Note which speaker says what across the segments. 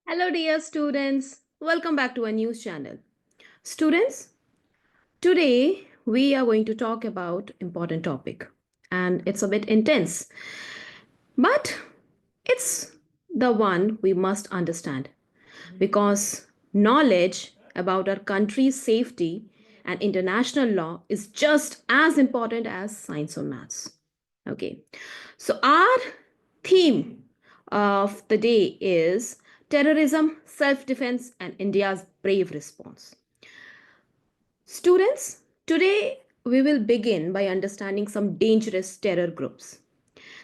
Speaker 1: Hello, dear students. Welcome back to our news channel. Students, today we are going to talk about important topic, and it's a bit intense, but it's the one we must understand because knowledge about our country's safety and international law is just as important as science or maths. Okay, so our theme of the day is terrorism, self defense, and India's brave response. Students, today we will begin by understanding some dangerous terror groups.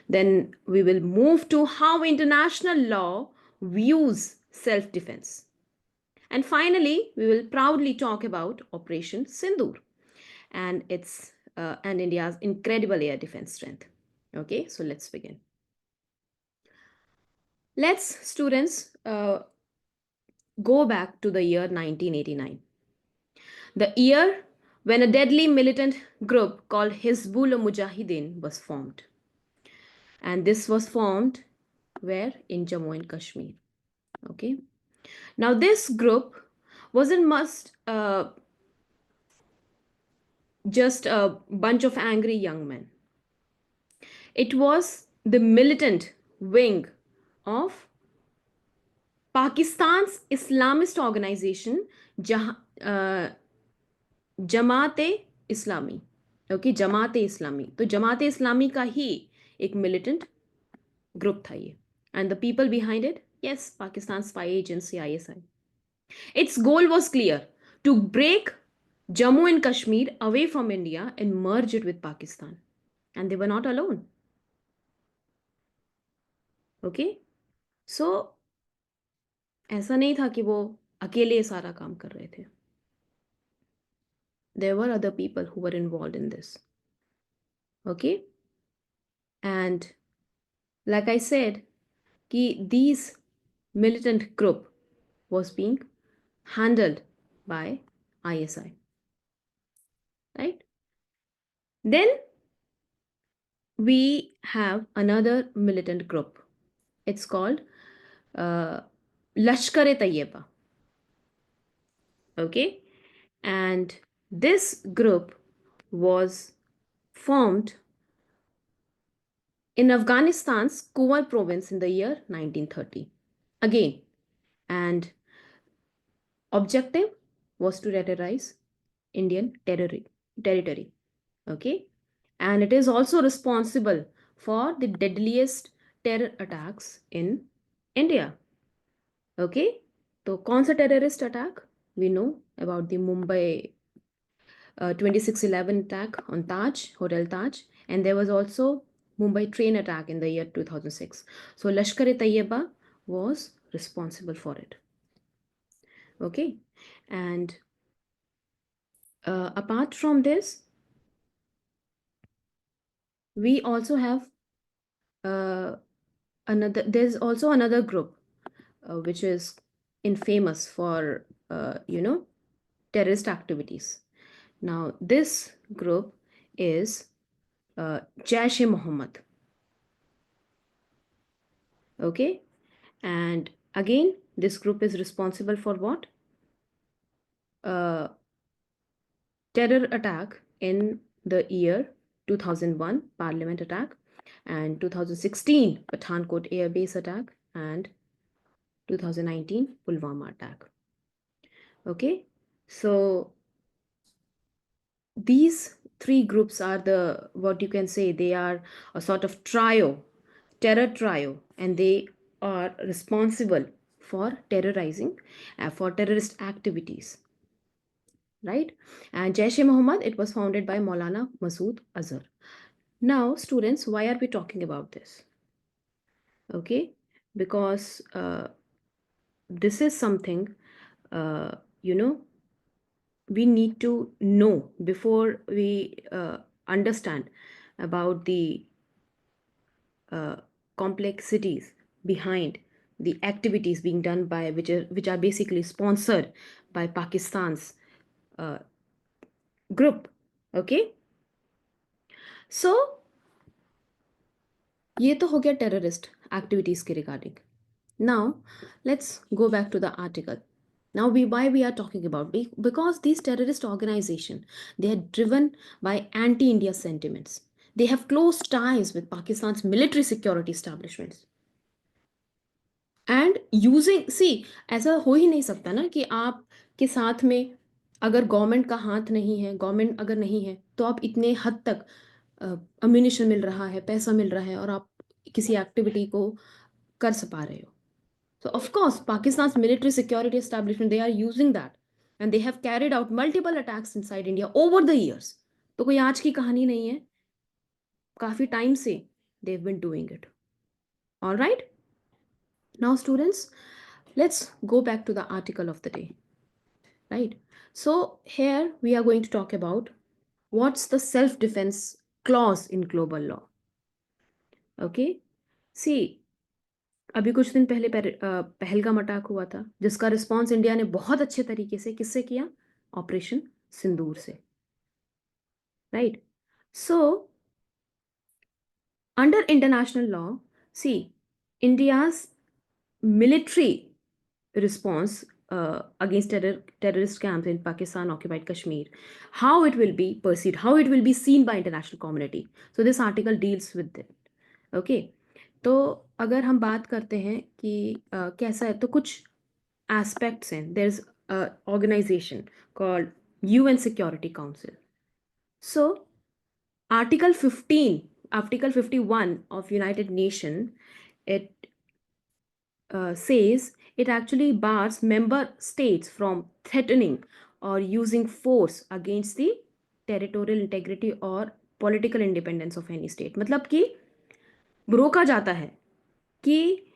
Speaker 1: Then we will move to how international law views self defense. And finally, we will proudly talk about Operation Sindoor and its and India's incredible air defense strength. Okay, so let's begin. Let's, students, go back to the year 1989, the year when a deadly militant group called Hizbul Mujahideen was formed. And this was formed where? In Jammu and Kashmir. Okay. Now, this group wasn't just a bunch of angry young men. It was the militant wing of Pakistan's Islamist organization, Jamaat Islami. Okay, Jamaat Islami. तो जमात इस्लामी का ही एक militant group था ये. And the people behind it, yes, Pakistan's spy agency ISI. Its goal was clear: to break Jammu and Kashmir away from India and merge it with Pakistan. And they were not alone. Okay, so ऐसा नहीं था कि वो अकेले सारा काम कर रहे थे. There were other people who were involved in this. Okay, and like I said, these militant group was being handled by ISI, right? Then we have another militant group. It's called Lashkar-e-Taiyiba. Okay, and this group was formed in Afghanistan's Kuwar province in the year 1930. Again, and objective was to terrorize Indian territory. Okay, and it is also responsible for the deadliest terror attacks in India. Okay, so कौन सा terrorist attack? We know about the Mumbai 2611 attack on Taj, Hotel Taj, and there was also Mumbai train attack in the year 2006. So Lashkar-e-Taiyiba was responsible for it. Okay, and apart from this, we also have there's also another group which is infamous for terrorist activities. Now this group is Jaish-e-Mohammed. Okay, and again this group is responsible for what? Terror attack in the year 2001 Parliament attack, and 2016 Pathankot air base attack, and 2019 Pulwama attack. Okay, so these three groups are the, what you can say, they are a sort of terror trio, and they are responsible for terrorizing, for terrorist activities, right? And Jaish-e-Mohammed, it was founded by Maulana Masood Azhar. Now, students, why are we talking about this? Okay, because this is something, uh, you know, we need to know before we understand about the complexities behind the activities being done by which are basically sponsored by Pakistan's uh, group. Okay, so ये तो हो गया terrorist activities के regarding. Now, let's go back to the article. Now, why we are talking about because these terrorist organization, they are driven by anti-India sentiments. They have close ties with Pakistan's military security establishments. And using सी ऐसा हो ही नहीं सकता ना कि आप के साथ में अगर गवर्नमेंट का हाथ नहीं है, गवर्नमेंट अगर नहीं है, तो आप इतने हद तक अम्यूनिशन मिल रहा है, पैसा मिल रहा है और आप किसी एक्टिविटी को कर पा रहे हो. So of course, Pakistan's military security establishment, they are using that, and they have carried out multiple attacks inside India over the years. तो कोई आज की कहानी नहीं है, काफी टाइम से they've been doing it. All right. Now, students, let's go back to the article of the day. Right. So here we are going to talk about what's the self-defense clause in global law. Okay. See, अभी कुछ दिन पहले Pahalgam attack हुआ था, जिसका response India ने बहुत अच्छे तरीके से किससे किया? ऑपरेशन सिंदूर से. Right. So under international law, see, India's military response against terrorist camps in Pakistan occupied Kashmir, how it will be perceived, how it will be seen by international community. So this article deals with it. Okay. तो अगर हम बात करते हैं कि कैसा है, तो कुछ एस्पेक्ट्स हैं. There is organisation called UN Security Council. So Article 51 of United Nation, it says it actually bars member states from threatening or using force against the territorial integrity or political independence of any state. मतलब कि रोका जाता है कि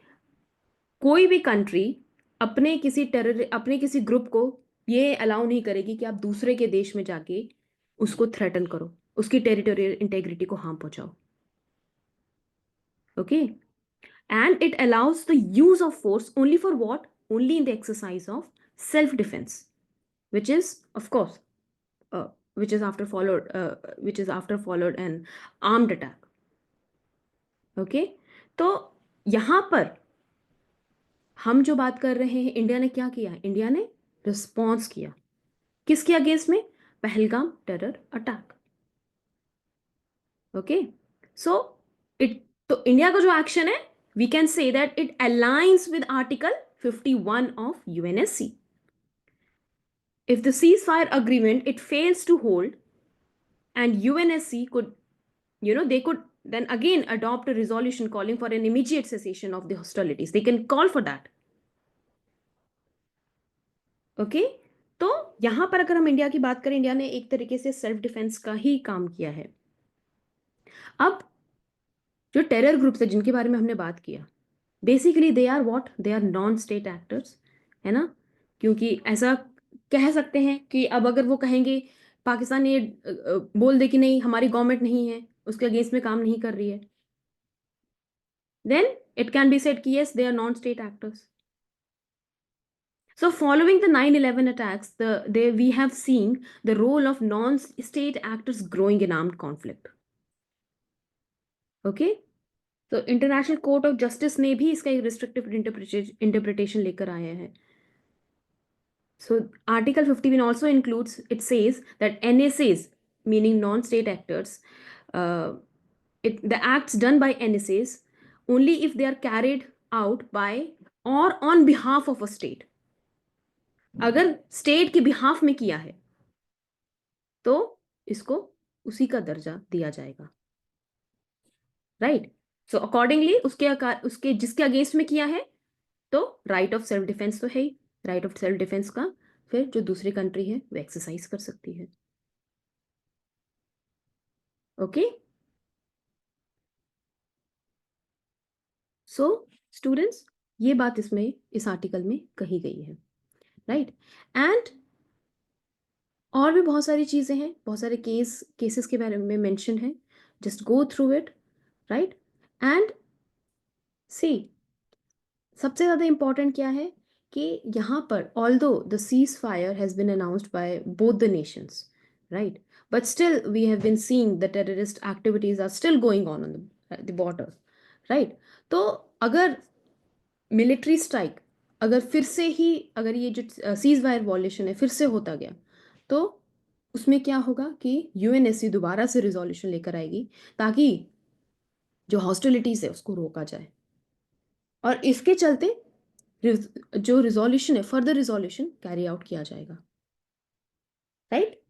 Speaker 1: कोई भी country अपने किसी ग्रुप को ये अलाउ नहीं करेगी कि आप दूसरे के देश में जाके उसको थ्रेटन करो, उसकी टेरिटोरियल इंटेग्रिटी को हार्म पहुंचाओ. Okay. And it allows the use of force only for what? Only in the exercise of self-defense, which is, of course, which is after followed an armed attack. Okay. तो यहां पर हम जो बात कर रहे हैं, इंडिया ने क्या किया? इंडिया ने रिस्पॉन्स किया. किसके अगेंस्ट में? Pahalgam terror attack. Okay. So it, तो इंडिया का जो एक्शन है, we can say that it aligns with Article 51 of UNSC. If the ceasefire agreement it fails to hold, and UNSC could, they could then again adopt a resolution calling for an immediate cessation of the hostilities. They can call for that. Okay. तो यहां पर अगर हम India की बात करें, India ने एक तरीके से सेल्फ डिफेंस का ही काम किया है. अब जो टेरर ग्रुप्स है जिनके बारे में हमने बात किया, basically they are what? They are non state actors, है ना? क्योंकि ऐसा कह सकते हैं कि अब अगर वो कहेंगे, पाकिस्तान ये बोल दे कि नहीं हमारी गवर्नमेंट नहीं है, उसके अगेंस्ट में काम नहीं कर रही है, then it can be said कि yes they are non state actors. So following the 9/11 attacks, we have seen the role of non-state actors growing in armed conflict. Okay. तो इंटरनेशनल कोर्ट ऑफ जस्टिस ने भी इसका एक restrictive interpretation लेकर आया है. So Article 51 also includes, it says that NSAs, meaning non-state actors, the acts done by NSAs only if they are carried out by or on behalf of a state. अगर state के behalf में किया है तो इसको उसी का दर्जा दिया जाएगा. राइट. सो अकॉर्डिंगली उसके जिसके अगेंस्ट में किया है, तो राइट ऑफ सेल्फ डिफेंस तो है ही. राइट ऑफ सेल्फ डिफेंस का फिर जो दूसरी कंट्री है वो एक्सरसाइज कर सकती है. ओके. सो स्टूडेंट्स, ये बात इसमें इस आर्टिकल में कही गई है. राइट. एंड और भी बहुत सारी चीजें हैं, बहुत सारे केसेस के बारे में मेंशन है. Just go through it. Right. And see, सबसे ज्यादा इंपॉर्टेंट क्या है कि यहाँ पर although the ceasefire has been announced by both the nations, right, but still we have been seeing the terrorist activities are still going on the border, right? तो अगर military strike अगर फिर से ही, अगर ये जो सीज वायर वॉल्यूशन है फिर से होता गया, तो उसमें क्या होगा कि यूएनएससी दोबारा से रिजोल्यूशन लेकर आएगी ताकि जो हॉस्टिलिटीज है उसको रोका जाए। और इसके चलते जो रिजोल्यूशन है, फर्दर रिजोल्यूशन कैरी आउट किया जाएगा। राइट।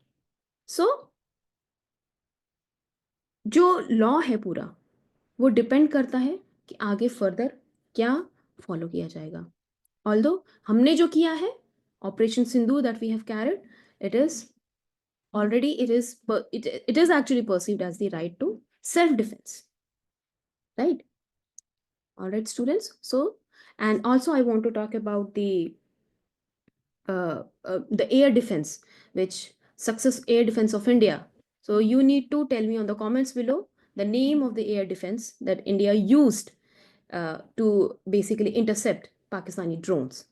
Speaker 1: सो जो लॉ है पूरा वो डिपेंड करता है कि आगे फर्दर क्या फॉलो किया जाएगा। ऑल्दो हमने जो किया है operation Sindhu that we have carried, it is already it is actually perceived as the right to self defense, right? All right, students. So, and also I want to talk about the air defense, which success air defense of India. So you need to tell me on the comments below the name of the air defense that India used to basically intercept Pakistani drones.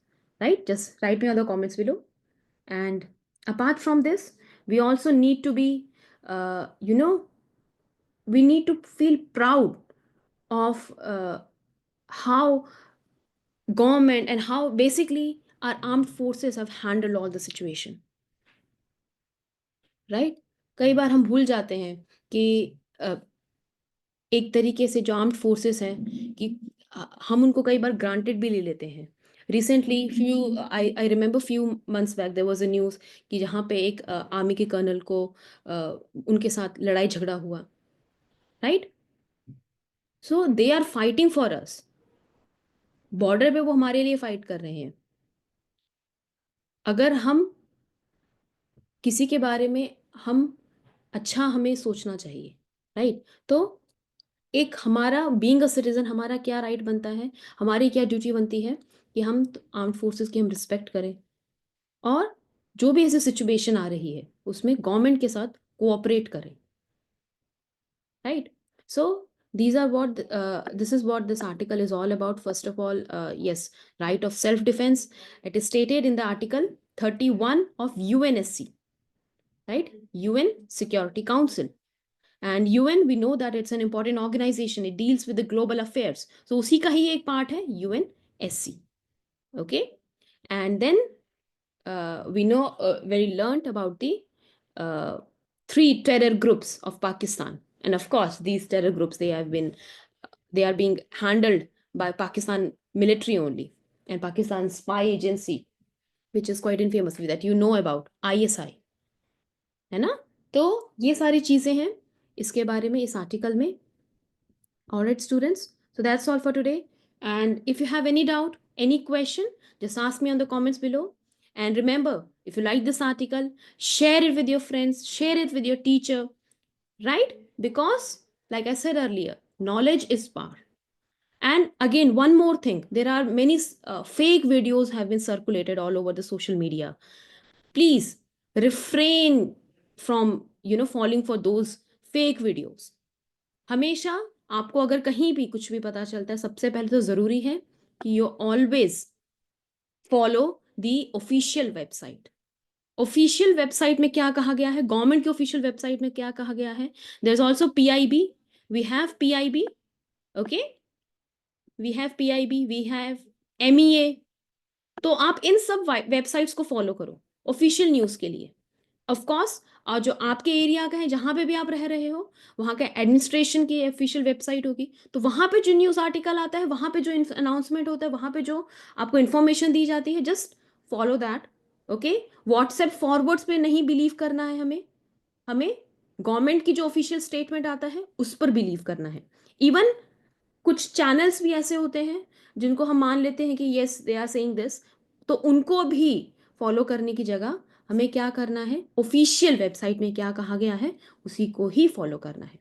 Speaker 1: Right? Just write me on the comments below. And apart from this, we also need to be, you know, we need to feel proud of how government and how basically our armed forces have handled all the situation, right? कई बार हम भूल जाते हैं कि एक तरीके से जो आर्म्ड फोर्सेस हैं कि हम उनको कई बार ग्रांटेड भी ले लेते हैं। Recently few I remember few months back there was a news कि जहाँ पे एक आर्मी के कर्नल को उनके साथ लड़ाई झगड़ा हुआ, right? So they are fighting for us, border पे वो हमारे लिए फाइट कर रहे हैं। अगर हम किसी के बारे में हम अच्छा हमें सोचना चाहिए, राइट? तो एक हमारा बीइंग अ सिटीजन हमारा क्या राइट बनता है, हमारी क्या ड्यूटी बनती है कि हम आर्म्ड फोर्सेस की हम रिस्पेक्ट करें और जो भी ऐसी सिचुएशन आ रही है उसमें गवर्नमेंट के साथ कोऑपरेट करें, right? So these are what this is what this article is all about. First of all, yes, right of self defense, it is stated in the article 31 of UNSC, right? UN Security Council. And UN, we know that it's an important organization. It deals with the global affairs. So उसी का ही एक part है UNSC. Okay. And then we know very learnt about the uh, three terror groups of Pakistan. And of course, these terror groups, they are being handled by Pakistan military only and Pakistan spy agency, which is quite infamous that you know about, ISI. है ना? तो ये सारी चीजें हैं इसके बारे में इस आर्टिकल में। All right, students. So that's all for today. And if you have any doubt, any question, just ask me on the comments below. And remember, if you like this article, share it with your friends, share it with your teacher, right? Because, like I said earlier, knowledge is power. And again, one more thing, there are many fake videos have been circulated all over the social media. Please refrain from falling for those fake videos. हमेशा आपको अगर कहीं भी कुछ भी पता चलता है, सबसे पहले तो जरूरी है कि you always follow the official website. Official website में क्या कहा गया है, गवर्नमेंट की ऑफिशियल वेबसाइट में क्या कहा गया है। There is also PIB, we have PIB, okay, we have PIB, we have MEA। तो आप इन सब वेबसाइट्स को फॉलो करो ऑफिशियल न्यूज के लिए। ऑफ कोर्स, और जो आपके एरिया का है, जहां पे भी आप रह रहे हो, वहां का एडमिनिस्ट्रेशन की ऑफिशियल वेबसाइट होगी, तो वहां पे जो न्यूज आर्टिकल आता है, वहां पे जो अनाउंसमेंट होता है, वहां पे जो आपको इन्फॉर्मेशन दी जाती है, just follow that. Okay, WhatsApp forwards पे नहीं बिलीव करना है हमें। हमें गवर्नमेंट की जो ऑफिशियल स्टेटमेंट आता है उस पर बिलीव करना है। इवन कुछ चैनल्स भी ऐसे होते हैं जिनको हम मान लेते हैं कि yes they are saying this, तो उनको भी फॉलो करने की जगह हमें क्या करना है, ऑफिशियल वेबसाइट में क्या कहा गया है उसी को ही फॉलो करना है।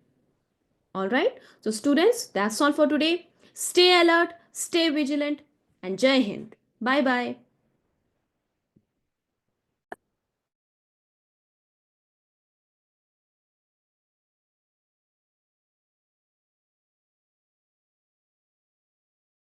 Speaker 1: All right, so students, that's all for today. Stay alert, stay vigilant, and जय हिंद। Bye bye.